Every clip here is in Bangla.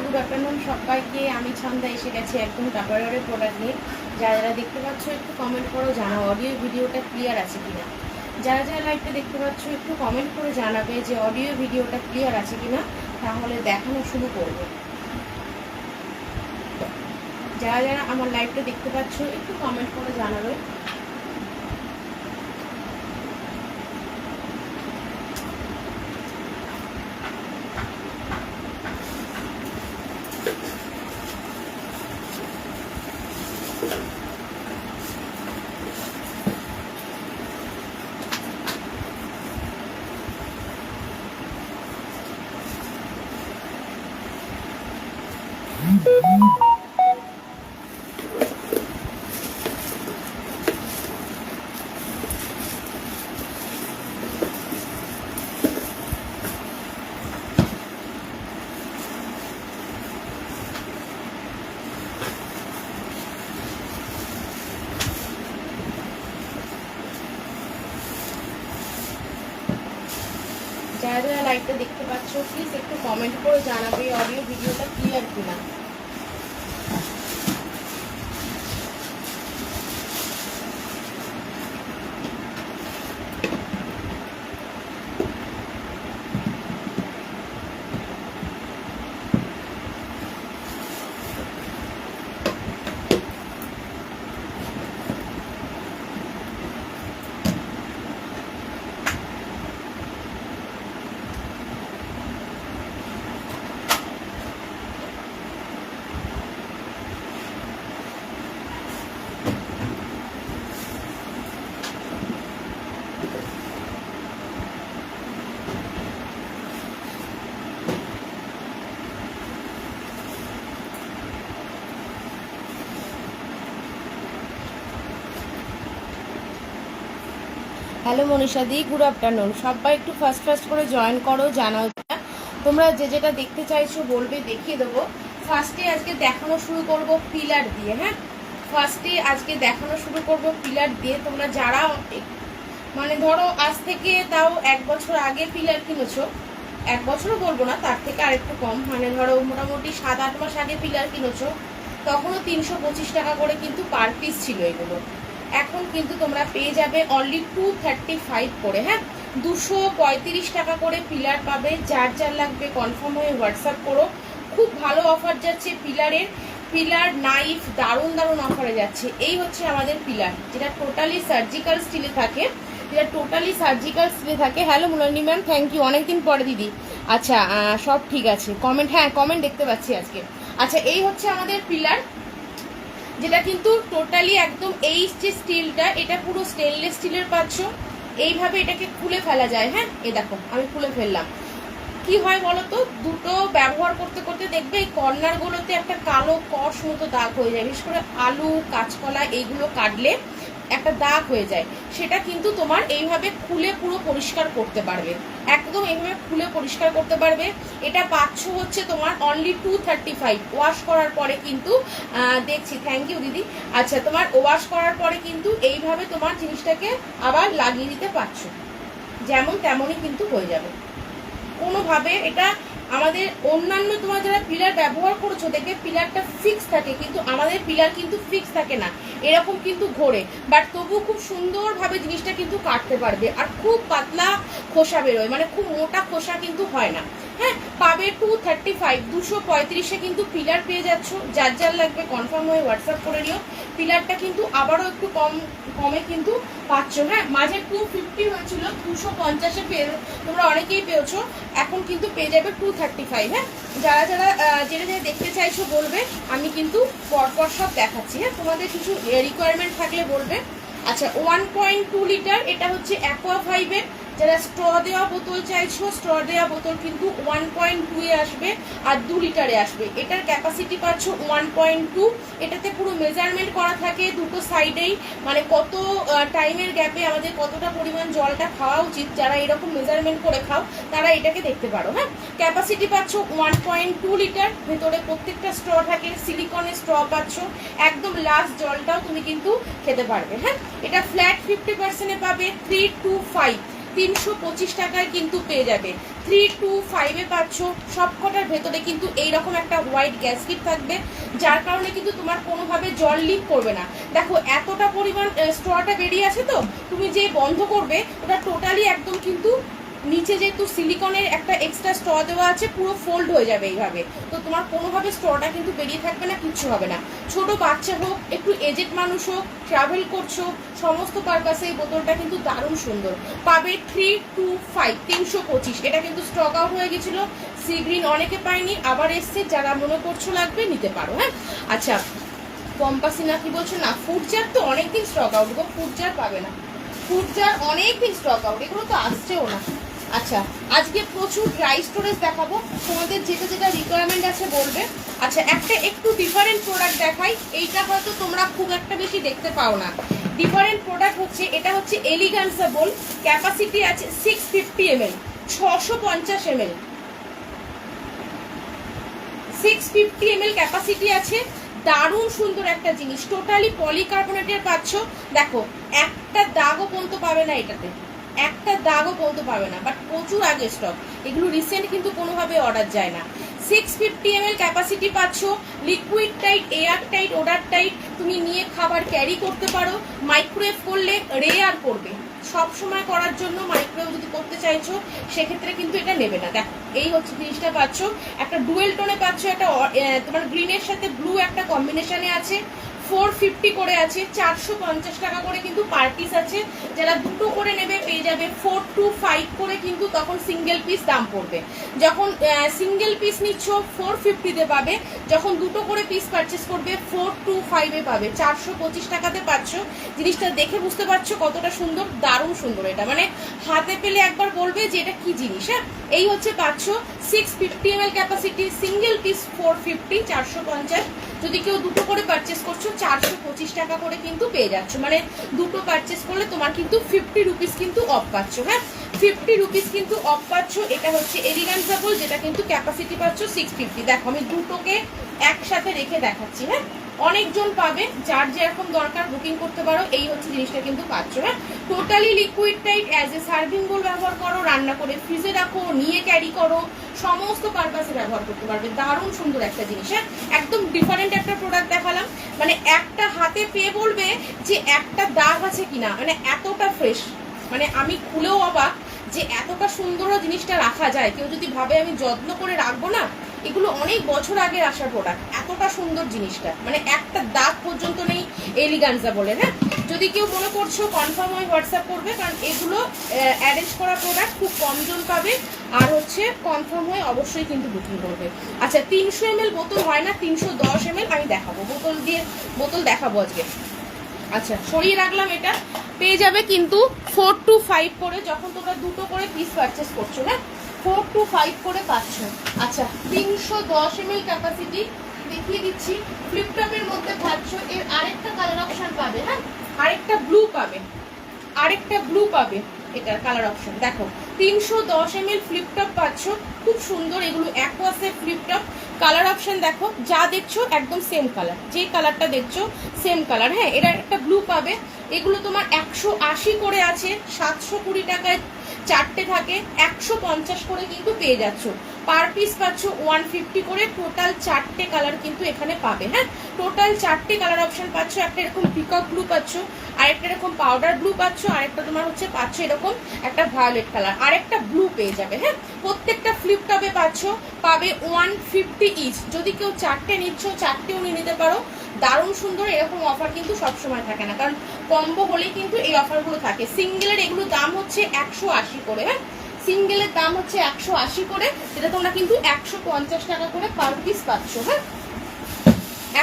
গুড আফটারনুন সবাইকে। আমি ছন্দা এসে গেছি একদম টাপারওয়ারের প্রোডাক্ট নিয়ে। যারা যারা দেখতে পাচ্ছ একটু কমেন্ট করো, জানাও অডিও ভিডিওটা ক্লিয়ার আছে কিনা। যারা যারা লাইভটা দেখতে পাচ্ছ একটু কমেন্ট করে জানাবে যে অডিও ভিডিওটা ক্লিয়ার আছে কিনা, তাহলে দেখানো শুরু করবো। যারা যারা আমার লাইভটা দেখতে পাচ্ছ একটু কমেন্ট করে জানাবে। যারা যারা লাইভটা দেখতে পাচ্ছ প্লিজ একটু কমেন্ট করে জানাবে অডিও ভিডিওটা ক্লিয়ার কিনা। হ্যালো মনীষাদি, গুড আফটারনুন। সবাই একটু ফার্স্ট করে জয়েন করো, জানাও তোমরা যে যেটা দেখতে চাইছো বলবে, দেখিয়ে দেবো। ফার্স্টে আজকে দেখানো শুরু করব পিলার দিয়ে। হ্যাঁ, ফার্স্টে আজকে দেখানো শুরু করব পিলার দিয়ে। তোমরা যারা মানে ধরো আজ থেকে তাও 1 বছর আগে পিলার কিনেছো, 1 বছরও বলবো না, তার থেকে আরেকটু কম, মানে ধরো মোটামুটি 7-8 মাস আগে পিলার কিনেছো, তখনও 325 টাকা করে কিন্তু পার পিস ছিল এগুলো। এখন কিন্তু তোমরা পেয়ে যাবে অনলি 235 করে। হ্যাঁ, 235 টাকা করে পিলার পাবে। যার যার লাগবে কনফার্ম হয়ে হোয়াটসঅ্যাপ করো। খুব ভালো অফার যাচ্ছে পিলারের। পিলার নাইফ দারুণ দারুণ অফারে যাচ্ছে। এই হচ্ছে আমাদের পিলার, যেটা টোটালি সার্জিক্যাল স্টিলে থাকে, হ্যালো মুলানি ম্যাম, থ্যাংক ইউ, অনেকদিন পরে দিদি। আচ্ছা, সব ঠিক আছে। কমেন্ট, হ্যাঁ কমেন্ট দেখতে পাচ্ছি আজকে। আচ্ছা, এই হচ্ছে আমাদের পিলার, যেটা কিন্তু টোটালি একদম এই যে স্টিলটা, এটা পুরো স্টেনলেস স্টিলের পাচ্ছ। এইভাবে এটাকে খুলে ফেলা যায়। হ্যাঁ, এই দেখো আমি খুলে ফেললাম। কি হয় বলো তো, দুটো ব্যবহার করতে করতে দেখবে এই কর্নারগুলোতে একটা কালো কষ মতো দাগ হয়ে যায়, বিশেষ করে আলু কাঁচকলা এইগুলো কাটলে একটা দাগ হয়ে যায়। সেটা কিন্তু তোমার এইভাবে খুলে পুরো পরিষ্কার করতে পারবে, একদম এইভাবে খুলে পরিষ্কার করতে পারবে। এটা পাচ্ছ হচ্ছে তোমার অনলি 235। ওয়াশ করার পরে কিন্তু দেখছি, থ্যাংক ইউ দিদি। আচ্ছা, তোমার ওয়াশ করার পরে কিন্তু এইভাবে তোমার জিনিসটাকে আবার লাগিয়ে দিতে পারছো, যেমন তেমনই কিন্তু হয়ে যাবে। কোনোভাবে এটা আমাদের অন্যান্য তোমার যারা পিলার ব্যবহার করছো দেখবে পিলারটা ফিক্স থাকে, কিন্তু আমাদের পিলার কিন্তু ফিক্স থাকে না, এরকম কিন্তু ঘোরে। বাট তবু খুব সুন্দরভাবে জিনিসটা কিন্তু কাটতে পারবে, আর খুব পাতলা খোসা বেরোয়, মানে খুব মোটা খোসা কিন্তু হয় না। হ্যাঁ, পাবে 235, 235-এ কিন্তু পিলার পেয়ে যাচ্ছ। যার যার লাগবে কনফার্ম হয়ে হোয়াটসঅ্যাপ করে নিও। পিলারটা কিন্তু আবারও একটু কমে কিন্তু পাচ্ছ। হ্যাঁ, মাঝে 250 হয়েছিল, 250-এ পেয়ে তোমরা অনেকেই পেয়েছো, এখন কিন্তু পেয়ে যাবে 235। হ্যাঁ, যারা যারা যেটা যেটা দেখতে চাইছো বলবে, আমি কিন্তু পরপর সব দেখাচ্ছি। হ্যাঁ, তোমাদের কিছু রিকোয়ারমেন্ট থাকলে বলবে। আচ্ছা, 1.2 লিটার, এটা হচ্ছে অ্যাকোয়া 5-এর। যারা স্ট্র দেওয়া বোতল চাইছো, স্ট্র দেওয়া বোতল কিন্তু 1.2-এ আসবে আর 2 লিটারে আসবে। এটার ক্যাপাসিটি পাচ্ছ 1.2। এটাতে পুরো মেজারমেন্ট করা থাকে দুটো সাইডেই, মানে কত টাইমের গ্যাপে আমাদের কতটা পরিমাণ জলটা খাওয়া উচিত। যারা এরকম মেজারমেন্ট করে খাও তারা এটাকে দেখতে পারো। হ্যাঁ, ক্যাপাসিটি পাচ্ছ 1.2 লিটার। ভেতরে প্রত্যেকটা স্ট্র থাকে, সিলিকনের স্ট্র পাচ্ছ, একদম লাস্ট জলটাও তুমি কিন্তু খেতে পারবে। হ্যাঁ, এটা ফ্ল্যাট 50%-এ পাবে 325। 325 টাকায় কিন্তু পেয়ে যাবে। 325-এ পাচ্ছ। সব কটার ভেতরে কিন্তু এইরকম একটা হোয়াইট গ্যাসকিট থাকবে, যার কারণে কিন্তু তোমার কোনোভাবে জল লিক করবে না। দেখো এতটা পরিমাণ স্ট্রটা বেরিয়ে আছে, তো তুমি যে বন্ধ করবে ওটা টোটালি একদম কিন্তু নিচে যেহেতু সিলিকনের একটা এক্সট্রা স্ট্র দেওয়া আছে, পুরো ফোল্ড হয়ে যাবে এইভাবে, তো তোমার কোনোভাবে স্ট্রটা কিন্তু বেরিয়ে থাকবে না, কিচ্ছু হবে না। ছোট বাচ্চা হোক, একটু এজেড মানুষ হোক, ট্রাভেল করছো, সমস্ত পারপাসে এই বোতলটা কিন্তু দারুণ সুন্দর। পাবে 325, 325। এটা কিন্তু স্টক আউট হয়ে গেছিলো, সি গ্রিন অনেকে পায়নি, আবার এসছে, যারা মনে করছো লাগবে নিতে পারো। হ্যাঁ আচ্ছা, পম্পাসিনা কি বলছো না, ফুড জার তো অনেকদিন স্টক আউট গো, ফুড জার পাবে না, ফুড জার অনেকদিন স্টক আউট, এগুলো তো আসছেও না। আচ্ছা, আজকে প্রচুর ড্রাই স্টোরেজ দেখাবো, তোমাদের যেটা যেটা রিকোয়ারমেন্ট আছে বলবে। আচ্ছা, একটা একটু ডিফারেন্ট প্রোডাক্ট দেখাই, এইটা হয়তো তোমরা খুব একটা বেশি দেখতে পাও না। ডিফারেন্ট প্রোডাক্ট হচ্ছে, এটা হচ্ছে এলিগান্সা বোল, ক্যাপাসিটি আছে 650 ml, 650 ml, 650 ml ক্যাপাসিটি আছে। দারুণ সুন্দর একটা জিনিস, টোটালি পলিকার্বনেটের পাচ্ছ। দেখো একটা দাগও পর্যন্ত পাবে না এটাতে, একটা দাগও বলতে পারবে না, বাট প্রচুর আগে স্টক, এগুলো রিসেন্ট কিন্তু কোনোভাবে অর্ডার যায় না। 650 ml ক্যাপাসিটি পাচ্ছ, liquid tight, air tight, order tight, তুমি নিয়ে খাবার ক্যারি করতে পারো। মাইক্রোওয়েভ করলে রেয়ার করবে, সব সময় করার জন্য মাইক্রোওয়েভ যদি করতে চাইছো সেক্ষেত্রে কিন্তু এটা নেবে না। দেখো এই হচ্ছে জিনিসটা পাচ্ছ, একটা ডুয়েল টোনে পাচ্ছ, একটা তোমার গ্রিনের সাথে ব্লু একটা কম্বিনেশনে আছে, 450 করে আছে, 450 টাকা করে কিন্তু পার পিস আছে। যারা দুটো করে নেবে পেয়ে যাবে 425 করে, কিন্তু তখন সিঙ্গেল পিস দাম পড়বে। যখন সিঙ্গেল পিস নিচ্ছ 450-তে পাবে, যখন দুটো করে পিস পারচেস করবে 425-এ পাবে, 425 টাকাতে পাচ্ছ। জিনিসটা দেখে বুঝতে পারছো কতটা সুন্দর, দারুণ সুন্দর। এটা মানে হাতে পেলে একবার বলবে যে এটা কি জিনিস। হ্যাঁ, এই হচ্ছে পাচ্ছ 650 ml ক্যাপাসিটি, সিঙ্গেল পিস 450, 450। যদি কেউ দুটো করে পারচেস করছো 425 টাকা করে কিন্তু পেয়ে যাচ্ছ, মানে দুটো পারচেস করলে তোমার কিন্তু 50 রুপিস কিন্তু অফ পাচ্ছ। হ্যাঁ, 50 রুপিস কিন্তু অফ পাচ্ছ। এটা হচ্ছে এলিগান্সা বোল, যেটা কিন্তু ক্যাপাসিটি পাচ্ছ 650। দেখো আমি দুটোকে একসাথে রেখে দেখাচ্ছি। হ্যাঁ, অনেকজন পাবে, যার যেরকম দরকার বুকিং করতে পারো। এই হচ্ছে জিনিসটা কিন্তু পাচ্ছ। হ্যাঁ, totally liquid tight, as a serving bowl ব্যবহার করো, রান্না করে ফ্রিজে রাখো, নিয়ে ক্যারি করো, সমস্ত পারপাসে ব্যবহার করতে পারবে। দারুণ সুন্দর একটা জিনিস। হ্যাঁ, একদম ডিফারেন্ট একটা প্রোডাক্ট দেখালাম, মানে একটা হাতে পেয়ে বলবে যে একটা দাগ আছে কিনা, মানে এতটা ফ্রেশ, মানে আমি খুলেও অবাক যে এতটা সুন্দর জিনিসটা রাখা যায়। কেউ যদি ভাবে আমি যত্ন করে রাখবো না, এগুলো অনেক বছর আগের আসার প্রোডাক্ট, এতটা সুন্দর জিনিসটা, মানে একটা দাগ পর্যন্ত নেই এলিগান্সা বলে। হ্যাঁ, যদি কেউ মনে করছো কনফার্ম হয়ে হোয়াটসঅ্যাপ করবে, কারণ এগুলো অ্যারেঞ্জ করা প্রোডাক্ট, খুব কম জন পাবে, আর হচ্ছে কনফার্ম হয়ে অবশ্যই কিন্তু বুকিং করবে। আচ্ছা, 300 ml বোতল হয় না, 310 ml আমি দেখাবো, বোতল দেখাবো আজকে। আচ্ছা, সরিয়ে রাখলাম। এটা পেয়ে যাবে কিন্তু 425 করে, যখন তোমরা দুটো করে পিস পারচেস করছো। হ্যাঁ, 425 করে পাচ্ছ। আচ্ছা, 310 ml ক্যাপাসিটি দেখিয়ে দিচ্ছি, ফ্লিপটপের মধ্যে পাচ্ছ। এর আরেকটা কালার অপশন পাবে। হ্যাঁ, আরেকটা ব্লু পাবে, এটার কালার অপশন দেখো। 310 ml ফ্লিপটপ পাচ্ছ, খুব সুন্দর। এগুলো অ্যাকোয়াসের ফ্লিপটপ, কালার অপশন দেখো, যা দেখছো একদম সেম কালার, যে কালারটা দেখছো সেম কালার। হ্যাঁ, এরা একটা ব্লু পাবে। এগুলো তোমার 180 করে আছে, 720 টাকায় চারটে থাকে, 150 করে কিন্তু পেয়ে যাচ্ছ। পার পিস পাচ্ছ 150 করে, টোটাল চারটে কালার কিন্তু এখানে পাবে। হ্যাঁ, টোটাল চারটে কালার অপশন পাচ্ছ। একটা এরকম পিকক ব্লু পাচ্ছ, আরেকটা এরকম পাউডার ব্লু পাচ্ছ, আরেকটা তোমার হচ্ছে পাচ্ছ এরকম একটা ভায়োলেট কালার, আরেকটা ব্লু পেয়ে যাবে। হ্যাঁ, প্রত্যেকটা ফ্লিপটপে পাবে 150 ইচ। যদি কেউ চারটে নিচ্ছ, চারটেও নিয়ে নিতে পারো। দারুণ সুন্দর। এরকম অফার কিন্তু সবসময় থাকে না, কারণ কম্বো হলেই কিন্তু এই অফারগুলো থাকে। সিঙ্গেলের এগুলো দাম হচ্ছে 180 করে। হ্যাঁ, সিঙ্গেলের দাম হচ্ছে 180 করে, যেটা তোমরা কিন্তু 150 টাকা করে পার পিস পাচ্ছ। হ্যাঁ,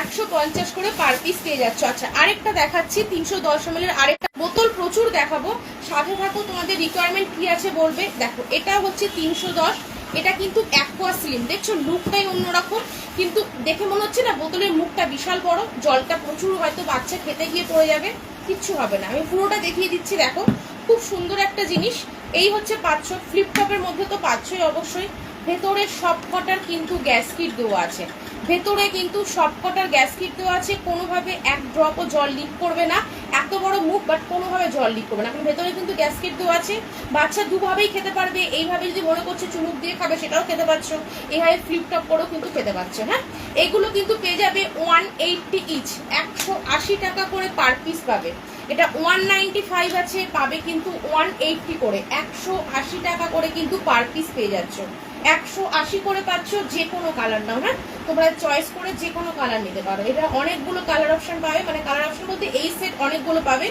150 করে পার পিস পেয়ে যাচ্ছ। আচ্ছা, আরেকটা দেখাচ্ছি 310 ml এর আরেকটা বোতল, প্রচুর দেখাবো, সাথে থাকো, তোমাদের রিকোয়ারমেন্ট কি আছে বলবে। দেখো, এটা হচ্ছে 310, এটা কিন্তু অ্যাকোয়া স্লিম, দেখছো লুকটাই অন্যরকম, কিন্তু দেখে মনে হচ্ছে না বোতলের মুখটা বিশাল বড়, জলটা প্রচুর, হয়তো বাচ্চা খেতে গিয়ে পড়ে যাবে, কিচ্ছু হবে না। আমি পুরোটা দেখিয়ে দিচ্ছি, দেখো খুব সুন্দর একটা জিনিস। এই হচ্ছে পাচ্ছ, ফ্লিপটপের মধ্যে তো পাচ্ছই অবশ্যই, ভেতরে সব কটার কিন্তু গ্যাস কিট দেওয়া আছে। ভেতরে কিন্তু সবকটার গ্যাসকিট দেওয়া আছে, কোনোভাবে এক ড্রপও জল লিক করবে না। এত বড় মুখ বাট কোনোভাবে জল লিক করবে না। এখন ভেতরে কিন্তু গ্যাসকিট দেওয়া আছে, বাচ্চা দুভাবেই খেতে পারবে। এইভাবে যদি মনে করছে চুমুক দিয়ে খাবে সেটাও খেতে পারছো, এইভাবে ফ্লিপ টপ করেও কিন্তু খেতে পারছো। হ্যাঁ, এগুলো কিন্তু পেয়ে যাবে 180 ইচ, 180 টাকা করে পার পিস পাবে। এটা 195 আছে, পাবে কিন্তু 180 করে, 180 টাকা করে কিন্তু পার পিস পেয়ে যাচ্ছ। 180 করে পাচ্ছ, যে কোনো কালার নাও। হ্যাঁ, তোমরা চয়েস করে যে কোনো কালার নিতে পারো। এটা অনেকগুলো কালার অপশন পাবে, মানে কালার অপশন বলতে এই সেট অনেকগুলো পাবে,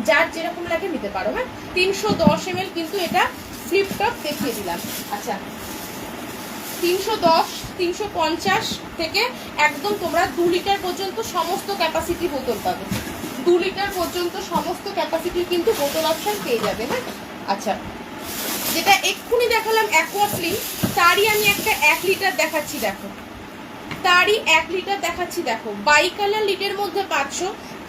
যার যেরকম লাগে নিতে পারো। হ্যাঁ, 310 ml কিন্তু এটা ফ্লিপ টপ দেখিয়ে দিলাম। আচ্ছা, 310, 350 থেকে একদম তোমরা 2 লিটার পর্যন্ত সমস্ত ক্যাপাসিটি বোতল পাবে। 2 লিটার পর্যন্ত সমস্ত ক্যাপাসিটি কিন্তু বোতল অপশন পেয়ে যাবে। হ্যাঁ, আচ্ছা, যেটা এক্ষুনি দেখালাম অ্যাকোয়া স্লিম, তারই আমি একটা 1 লিটার দেখাচ্ছি। দেখো, তারই 1 লিটার দেখাচ্ছি। দেখো, বাই কালার লিটার মধ্যে পাচ্ছ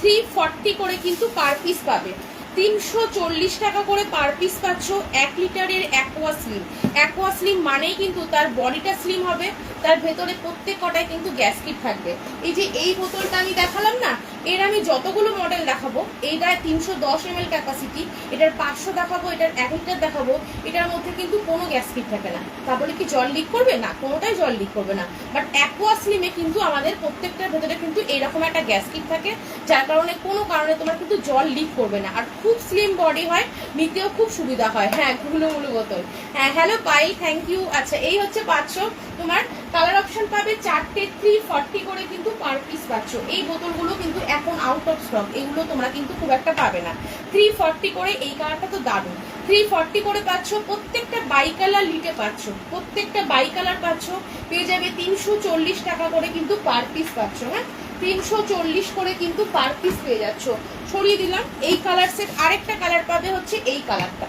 340 করে কিন্তু পার পিস পাবে। 340 টাকা করে পার পিস পাচ্ছ 1 লিটারের অ্যাকোয়া স্লিম। অ্যাকোয়া স্লিম মানেই কিন্তু তার বডিটা স্লিম হবে, তার ভেতরে প্রত্যেক কটায় কিন্তু গ্যাসকিট থাকবে। এই যে এই বোতলটা আমি দেখালাম না, এর আমি যতগুলো মডেল দেখাবো, এইটায় 310 ml ক্যাপাসিটি, এটার 500 দেখাবো, এটার 1 লিটার দেখাবো, এটার মধ্যে কিন্তু কোনো গ্যাসকিট থাকে না। তা বলে কি জল লিক করবে? না, কোনোটাই জল লিক করবে না। বাট অ্যাকোয়া স্লিমে কিন্তু আমাদের প্রত্যেকটার ভেতরে কিন্তু এইরকম একটা গ্যাসকিট থাকে, যার কারণে কোনো কারণে তোমার কিন্তু জল লিক করবে না। আর খুব স্লিম বডি হয়, নিতেও খুব সুবিধা হয়। হ্যাঁ, গুলো বোতল। হ্যাঁ, হ্যালো পাই, থ্যাংক ইউ। আচ্ছা, এই হচ্ছে 500। তোমার কালার অপশন পাবে 4টে, 340 করে কিন্তু পার পিস পাচ্ছ। এই বোতলগুলো কিন্তু এখন আউট অফ স্টক, এগুলো তোমরা কিন্তু খুব একটা পাবে না। 340 করে, এই কালারটা তো দারুণ, 340 করে পাচ্ছ। প্রত্যেকটা বাই কালার লিটে পাচ্ছ, প্রত্যেকটা বাই কালার পাচ্ছ। পেয়ে যাবে 340 টাকা করে কিন্তু পার পিস পাচ্ছ। হ্যাঁ, 340 করে কিন্তু পার পিস পেয়ে যাচ্ছ। সরিয়ে দিলাম এই কালার সেট। আরেকটা কালার পাবে হচ্ছে এই কালারটা,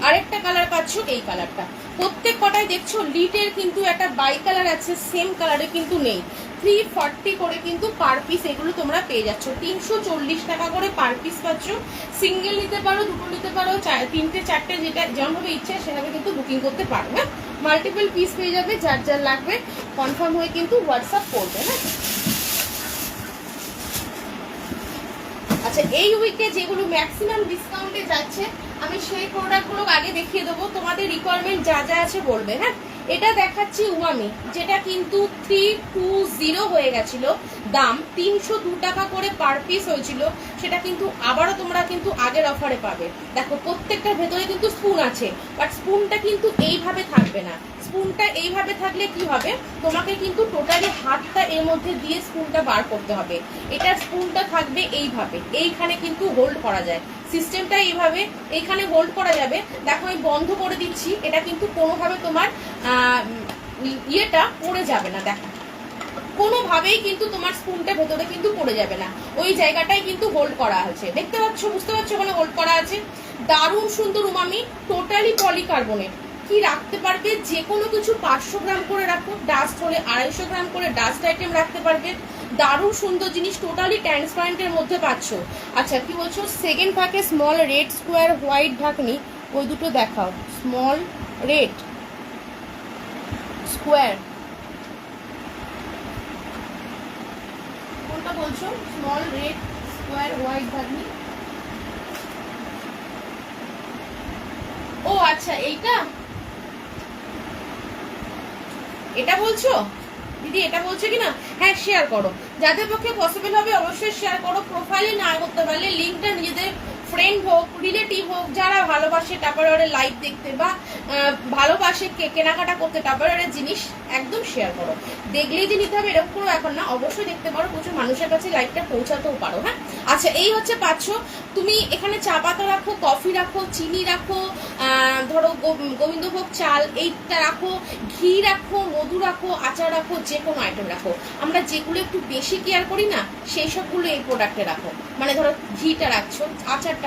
আরেকটা কালার পাচ্ছ এই কালারটা। প্রত্যেক কটায় দেখছো লিটের কিন্তু একটা বাই কালার আছে, সেম কালারে কিন্তু নেই। 340 করে কিন্তু পার পিস এগুলো তোমরা পেয়ে যাচ্ছ। 340 টাকা করে পার পিস পাচ্ছ। সিঙ্গেল নিতে পারো, দুটো নিতে পারো, 3টে 4টে, যেটা যেমনভাবে ইচ্ছে সেভাবে কিন্তু বুকিং করতে পারো। হ্যাঁ, মাল্টিপল পিস পেয়ে যাবে, যার যার লাগবে কনফার্ম হয়ে কিন্তু হোয়াটসঅ্যাপ করবে। হ্যাঁ, আচ্ছা, এই উইকে যেগুলো ম্যাক্সিমাম ডিসকাউন্টে যাচ্ছে আমি সেই প্রোডাক্টগুলো আগে দেখিয়ে দেবো, তোমাদের রিকোয়ারমেন্ট যা যা আছে বলবে। হ্যাঁ, এটা দেখাচ্ছি উমামি, যেটা কিন্তু 320 হয়ে গেছিল দাম, 302 টাকা করে পার পিস হয়েছিল। সেটা কিন্তু আবারও তোমরা কিন্তু আগের অফারে পাবে। দেখো, প্রত্যেকটার ভেতরে কিন্তু স্পুন আছে, বাট স্পুনটা কিন্তু এইভাবে থাকবে না। স্পুনটা এইভাবে থাকলে কি হবে, তোমাকে কিন্তু টোটালি হাতটা এর মধ্যে দিয়ে স্পুনটা বার করতে হবে। এটার স্পুনটা থাকবে এইভাবে, এইখানে কিন্তু হোল্ড করা যায়, সিস্টেমটা এইভাবে এইখানে হোল্ড করা যাবে। দেখো, আমি বন্ধ করে দিচ্ছি, এটা কিন্তু কোনোভাবে তোমার ইয়েটা পড়ে যাবে না। দেখো, কোনোভাবেই কিন্তু তোমার স্পুনটা ভেতরে কিন্তু পড়ে যাবে না, ওই জায়গাটাই কিন্তু হোল্ড করা আছে। দেখতে পাচ্ছ, বুঝতে পারছো, ওখানে হোল্ড করা আছে। দারুণ সুন্দর উমামি, টোটালি পলিকার্বনেট। কি রাখতে পারবে, যে কোনো কিছু 500 গ্রাম করে রাখো, ডাস্ট হলে 250 গ্রাম করে ডাস্ট আইটেম রাখতে পারবে। দারুণ সুন্দর জিনিস, টোটালি ট্রান্সপারেন্টের মধ্যে পাচ্ছ। আচ্ছা, কি বলছো, সেকেন্ড থাকে স্মল রেড স্কোয়ার হোয়াইট ঢাকনি, ওই দুটো দেখাও। স্মল রেড স্কোয়ার, কোনটা বলছো? স্মল রেড স্কোয়ার হোয়াইট ঢাকনি। ও আচ্ছা, এইটা, এটা বলছো দিদি, এটা বলছো কিনা? হ্যাঁ, শেয়ার করো, যাদের পক্ষে পসিবল হবে অবশ্যই শেয়ার করো। প্রোফাইলে না করতে পারলে লিঙ্কটা নিজেদের ফ্রেন্ড হোক, রিলেটিভ হোক, যারা ভালোবাসে টাপারওয়ারের লাইভ দেখতে বা ভালোবাসে কেনাকাটা করতে টাপারওয়ারের জিনিস, একদম শেয়ার করো। দেখলেই যে নিতে হবে এরকম কোনো এখন না, অবশ্যই দেখতে পারো, প্রচুর মানুষের কাছে লাইভটা পৌঁছাতেও পারো। হ্যাঁ, আচ্ছা, এই হচ্ছে 500। তুমি এখানে চা পাতা রাখো, কফি রাখো, চিনি রাখো, ধরো গোবিন্দভোগ চাল এইটা রাখো, ঘি রাখো, মধু রাখো, আচার রাখো, যে কোনো আইটেম রাখো। আমরা যেগুলো একটু বেশি কেয়ার করি না, সেই সবগুলো এই প্রোডাক্টে রাখো। মানে ধরো ঘিটা রাখছো, আচারটা